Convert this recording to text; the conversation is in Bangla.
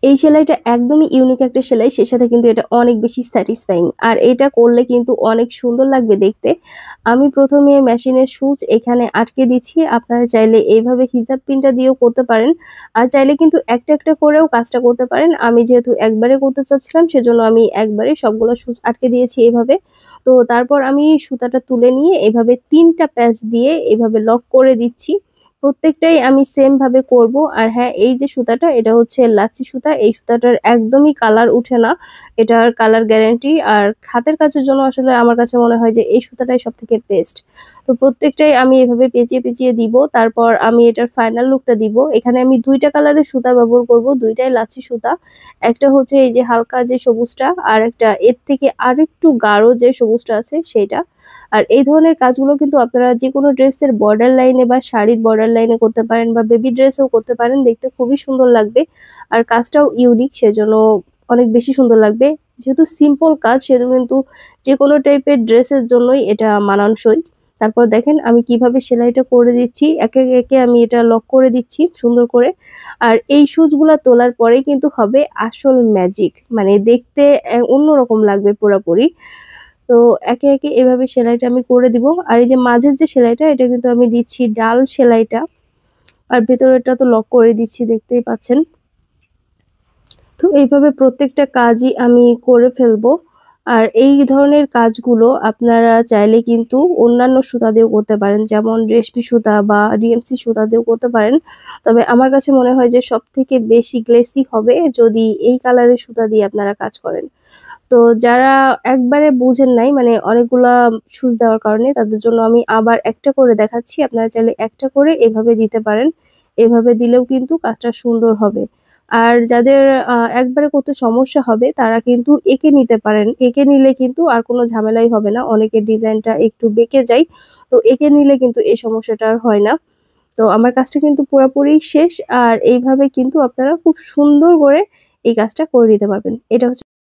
এই সেলাইটা একদমই ইউনিক একটা সেলাই, সে সাথে কিন্তু এটা অনেক বেশি স্যাটিসফাইং। আর এটা করলে কিন্তু অনেক সুন্দর লাগবে দেখতে। আমি প্রথমে মেশিনের সুচ এখানে আটকে দিচ্ছি। আপনারা চাইলে এইভাবে হিজাব পিনটা দিয়েও করতে পারেন। আর চাইলে কিন্তু একটা একটা করেও কাজটা করতে পারেন। আমি যেহেতু একবারে করতে চাচ্ছিলাম, সেজন্য আমি একবারে সবগুলো সুচ আটকে দিয়েছি এভাবে। তো তারপর আমি সুতাটা তুলে নিয়ে এভাবে ৩ টা প্যাচ দিয়ে এভাবে লক করে দিচ্ছি। প্রত্যেকটাই আমি সেম ভাবে করব। আর হ্যাঁ, এই যে সুতাটা, এটা হচ্ছে লাচ্ছি সুতা। এই সুতাটার একদমই কালার উঠে না। এটার কালার গ্যারান্টি। আর হাতের কাজের জন্য আসলে আমার কাছে মনে হয় যে এই সুতাটাই সবথেকে বেস্ট। তো প্রত্যেকটাই আমি এভাবে পেঁচিয়ে পেঁচিয়ে দিব। তারপর আমি এটার ফাইনাল লুকটা দিব। এখানে আমি ২ টা কালারের সুতা ব্যবহার করব, ২ টাই লাচ্ছি সুতা। একটা হচ্ছে এই যে হালকা যে সবুজটা, আর একটা এর থেকে আরেকটু গাঢ় যে সবুজটা আছে সেইটা। আর এই ধরনের কাজগুলো কিন্তু আপনারা যেকোনো ড্রেসের বর্ডার লাইনে বা শাড়ির বর্ডার লাইনে করতে পারেন, বা বেবি ড্রেসেও করতে পারেন। দেখতে খুবই সুন্দর লাগবে। আর কাজটাও ইউনিক, সেজন্য অনেক বেশি সুন্দর লাগবে। যেহেতু সিম্পল কাজ, সেহেতু কিন্তু যেকোনো টাইপের ড্রেসের জন্যই এটা মানানসই। তারপর দেখেন আমি কিভাবে সেলাইটা করে দিচ্ছি। একে একে আমি এটা লক করে দিচ্ছি সুন্দর করে। আর এই সুচগুলা তোলার পরেই কিন্তু হবে আসল ম্যাজিক। মানে দেখতে অন্যরকম লাগবে পুরাপুরি। তো একে একে এভাবে সেলাইটা আমি করে দিব। আর এই যে মাঝের যে সেলাইটা, এটা কিন্তু আমি দিচ্ছি ডাল সেলাইটা। আর ভেতরেরটা তো লক করে দিচ্ছি, দেখতেই পাচ্ছেন। তো এইভাবে প্রত্যেকটা কাজই আমি করে ফেলবো। আর এই ধরনের কাজগুলো আপনারা চাইলে কিন্তু অন্যান্য সুতা দিয়েও করতে পারেন, যেমন রেশমি সুতা বা ডিএমসি সুতা দিয়েও করতে পারেন। তবে আমার কাছে মনে হয় যে সবথেকে বেশি গ্লেসি হবে যদি এই কালারের সুতা দিয়ে আপনারা কাজ করেন। তো যারা একবারে বুঝেন নাই, মানে অনেকগুলা সুচ দেওয়ার কারণে, তাদের জন্য আমি আবার একটা করে দেখাচ্ছি। আপনারা চাইলে একটা করে এভাবে দিতে পারেন। এভাবে দিলেও কিন্তু কাজটা সুন্দর হবে। আর যাদের একবারে করতে সমস্যা হবে, তারা কিন্তু এঁকে নিতে পারেন। এঁকে নিলে কিন্তু আর কোনো ঝামেলাই হবে না। অনেকের ডিজাইনটা একটু বেঁকে যায়। তো এঁকে নিলে কিন্তু এই সমস্যাটা আর হয় না। তো আমার কাজটা কিন্তু পুরাপুরি শেষ। আর এইভাবে কিন্তু আপনারা খুব সুন্দর করে এই কাজটা করে নিতে পারবেন। এটা হচ্ছে